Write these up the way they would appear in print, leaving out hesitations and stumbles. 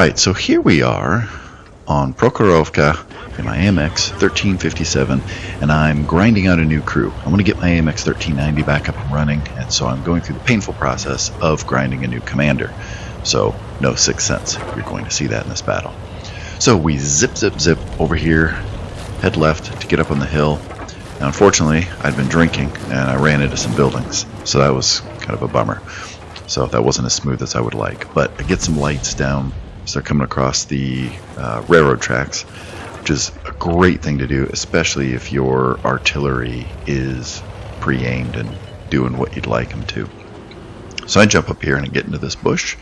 Alright, so here we are on Prokhorovka in my AMX 1357, and I'm grinding out a new crew. I want to get my AMX 1390 back up and running, and so I'm going through the painful process of grinding a new commander. So, no Sixth Sense. You're going to see that in this battle. So we zip, zip, zip over here, head left to get up on the hill. Now, unfortunately, I'd been drinking, and I ran into some buildings, so that was kind of a bummer. So that wasn't as smooth as I would like. But I get some lights down, start coming across the railroad tracks, which is a great thing to do, especially if your artillery is pre-aimed and doing what you'd like them to. So I jump up here and I get into this bush,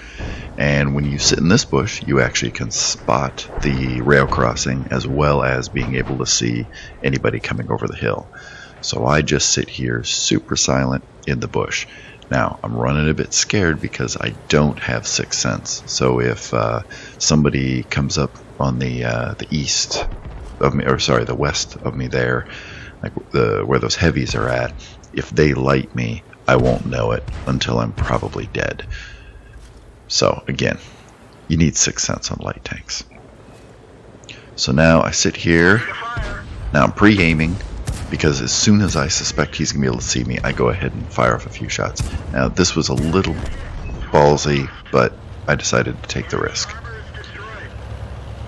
and when you sit in this bush, you actually can spot the rail crossing as well as being able to see anybody coming over the hill. So I just sit here super silent in the bush. Now, I'm running a bit scared because I don't have Sixth Sense. So if somebody comes up on the east of me, or sorry, the west of me there, like where those heavies are at, if they light me, I won't know it until I'm probably dead. So again, you need Sixth Sense on light tanks. So now I sit here. Now I'm pre-aiming, because as soon as I suspect he's going to be able to see me, I go ahead and fire off a few shots. Now, this was a little ballsy, but I decided to take the risk.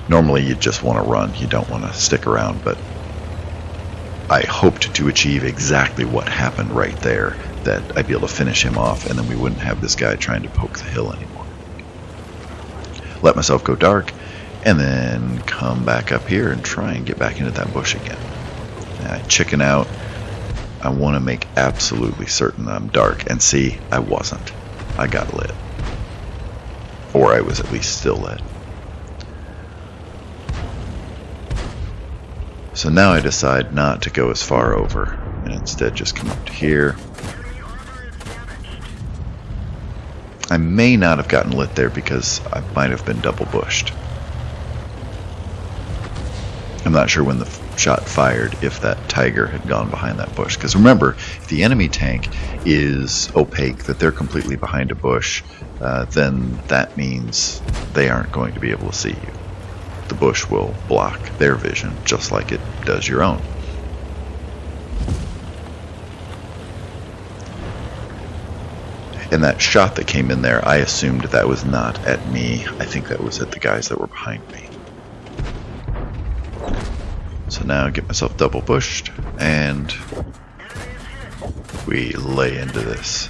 Normally, you just want to run. You don't want to stick around, but I hoped to achieve exactly what happened right there, that I'd be able to finish him off, and then we wouldn't have this guy trying to poke the hill anymore. Let myself go dark, and then come back up here and try and get back into that bush again. I chicken out. I want to make absolutely certain that I'm dark, and see, I wasn't. I got lit. Or I was at least still lit. So now I decide not to go as far over, and instead just come up to here. I may not have gotten lit there because I might have been double bushed. I'm not sure when the shot fired if that tiger had gone behind that bush, because remember, if the enemy tank is opaque, that they're completely behind a bush, then that means they aren't going to be able to see you. The bush will block their vision just like it does your own. And that shot that came in there, I assumed that was not at me. I think that was at the guys that were behind me. So now I get myself double pushed, and we lay into this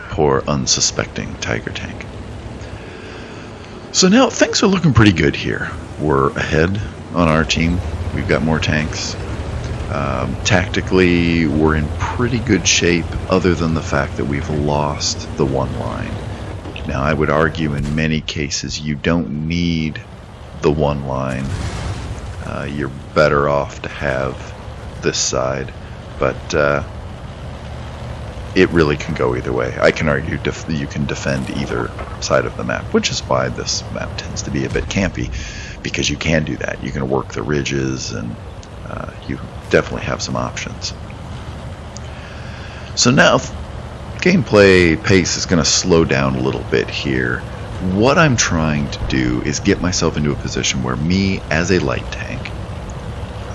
poor unsuspecting tiger tank. So now things are looking pretty good here. We're ahead on our team. We've got more tanks. Tactically, we're in pretty good shape, other than the fact that we've lost the one line. Now, I would argue in many cases you don't need the one line. You're better off to have this side, but it really can go either way. I can argue you can defend either side of the map, which is why this map tends to be a bit campy, because you can do that. You can work the ridges, and you definitely have some options. So now gameplay pace is going to slow down a little bit here. What I'm trying to do is get myself into a position where me, as a light tank,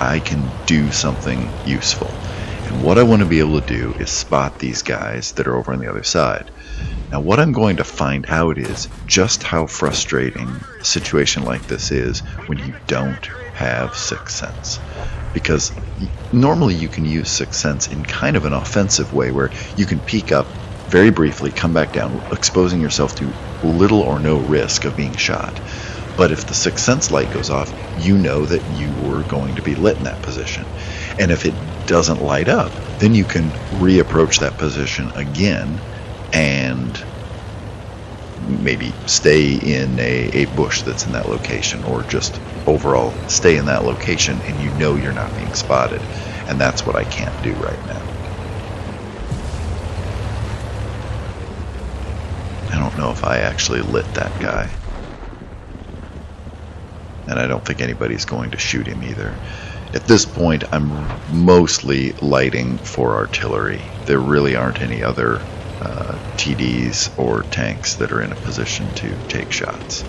I can do something useful. And what I want to be able to do is spot these guys that are over on the other side. Now, what I'm going to find out is just how frustrating a situation like this is when you don't have Sixth Sense. Because normally you can use Sixth Sense in kind of an offensive way, where you can peek up very briefly, come back down, exposing yourself to little or no risk of being shot. But if the Sixth Sense light goes off, you know that you were going to be lit in that position. And if it doesn't light up, then you can reapproach that position again and maybe stay in a bush that's in that location, or just overall stay in that location, and you know you're not being spotted. And that's what I can't do right now. I don't know if I actually lit that guy. And I don't think anybody's going to shoot him either. At this point, I'm mostly lighting for artillery. There really aren't any other TDs or tanks that are in a position to take shots.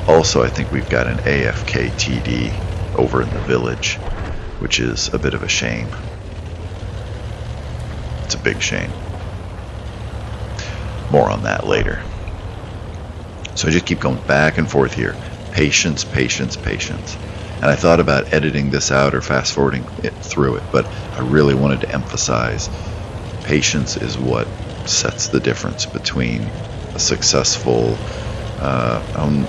Also, I think we've got an AFK TD over in the village, which is a bit of a shame. It's a big shame. More on that later. So I just keep going back and forth here. Patience, patience, patience. And I thought about editing this out or fast forwarding it through it, but I really wanted to emphasize patience is what sets the difference between a successful, I'm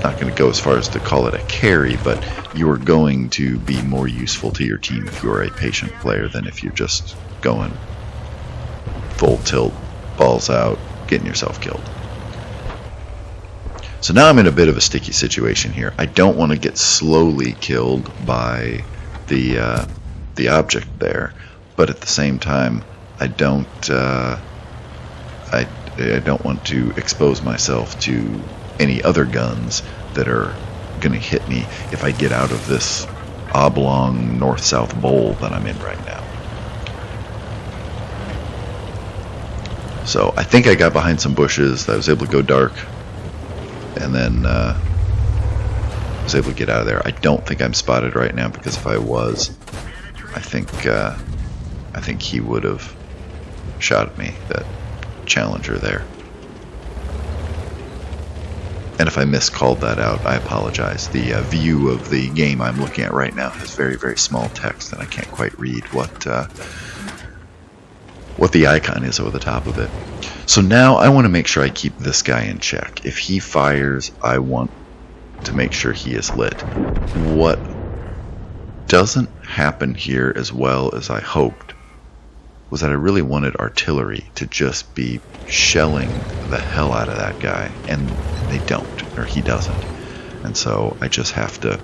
not going to go as far as to call it a carry, but you're going to be more useful to your team if you're a patient player than if you're just going full tilt, balls out, getting yourself killed. So now I'm in a bit of a sticky situation here. I don't want to get slowly killed by the object there, but at the same time, I don't want to expose myself to any other guns that are going to hit me if I get out of this oblong north-south bowl that I'm in right now. So I think I got behind some bushes. I was able to go dark, and then was able to get out of there. I don't think I'm spotted right now, because if I was, I think he would have shot at me, that challenger there. And if I miscalled that out, I apologize. The view of the game I'm looking at right now has very, very small text, and I can't quite read what the icon is over the top of it. So now I want to make sure I keep this guy in check. If he fires, I want to make sure he is lit. What doesn't happen here as well as I hoped was that I really wanted artillery to just be shelling the hell out of that guy, and they don't, or he doesn't. And so I just have to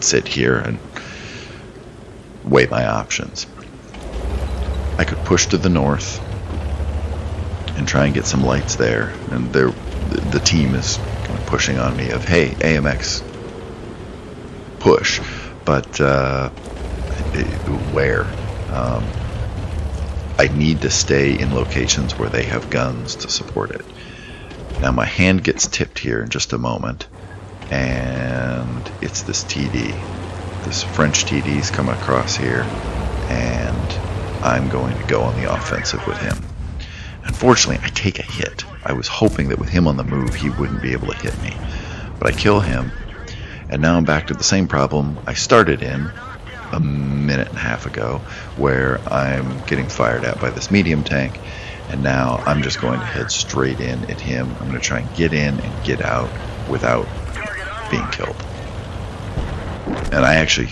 sit here and weigh my options. I could push to the north and try and get some lights there, and the team is kind of pushing on me of, hey, AMX, push, but where? I need to stay in locations where they have guns to support it. Now my hand gets tipped here in just a moment, and it's this TD. This French TD's coming across here, and I'm going to go on the offensive with him. Unfortunately, I take a hit. I was hoping that with him on the move, he wouldn't be able to hit me. But I kill him, and now I'm back to the same problem I started in a minute and a half ago, where I'm getting fired at by this medium tank, and now I'm just going to head straight in at him. I'm going to try and get in and get out without being killed. And I actually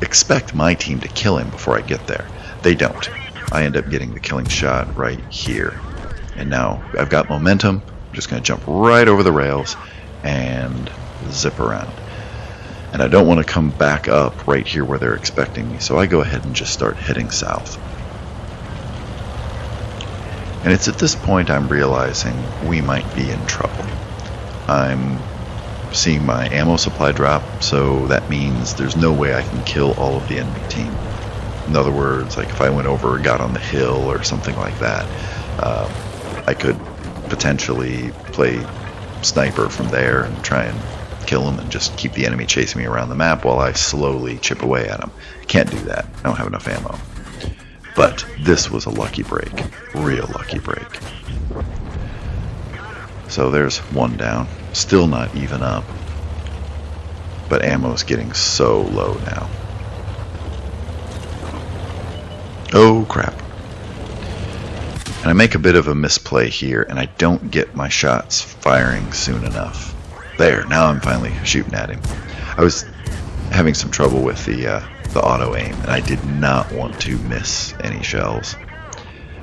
expect my team to kill him before I get there. They don't. I end up getting the killing shot right here. And now I've got momentum. I'm just going to jump right over the rails and zip around. And I don't want to come back up right here where they're expecting me, so I go ahead and just start heading south. And it's at this point I'm realizing we might be in trouble. I'm seeing my ammo supply drop, so that means there's no way I can kill all of the enemy team. In other words, like if I went over or got on the hill or something like that, I could potentially play sniper from there and try and kill him and just keep the enemy chasing me around the map while I slowly chip away at him. Can't do that. I don't have enough ammo. But this was a lucky break. Real lucky break. So there's one down. Still not even up. But ammo's getting so low now. Oh crap. And I make a bit of a misplay here, and I don't get my shots firing soon enough. There, now I'm finally shooting at him. I was having some trouble with the auto aim, and I did not want to miss any shells.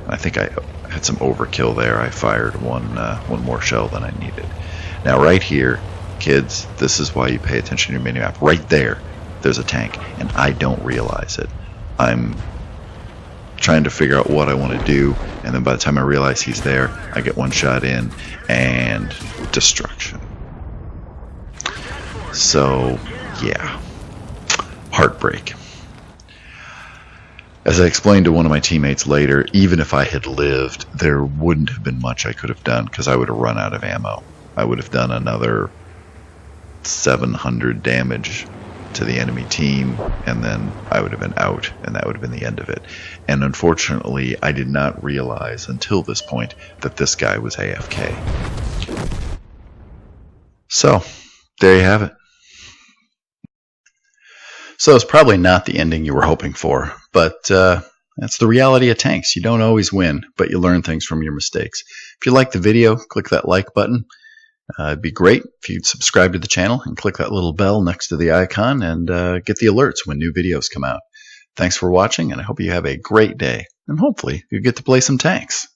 And I think I had some overkill there. I fired one more shell than I needed. Now right here, kids, this is why you pay attention to your minimap. Right there's a tank, and I don't realize it. I'm trying to figure out what I want to do, and then by the time I realize he's there, I get one shot in, and destruction. So, yeah, heartbreak. As I explained to one of my teammates later, even if I had lived, there wouldn't have been much I could have done because I would have run out of ammo. I would have done another 700 damage to the enemy team, and then I would have been out, and that would have been the end of it. And unfortunately, I did not realize until this point that this guy was AFK. So, there you have it. So it's probably not the ending you were hoping for, but that's the reality of tanks. You don't always win, but you learn things from your mistakes. If you like the video, click that like button. It'd be great if you'd subscribe to the channel and click that little bell next to the icon and get the alerts when new videos come out. Thanks for watching, and I hope you have a great day, and hopefully you get to play some tanks.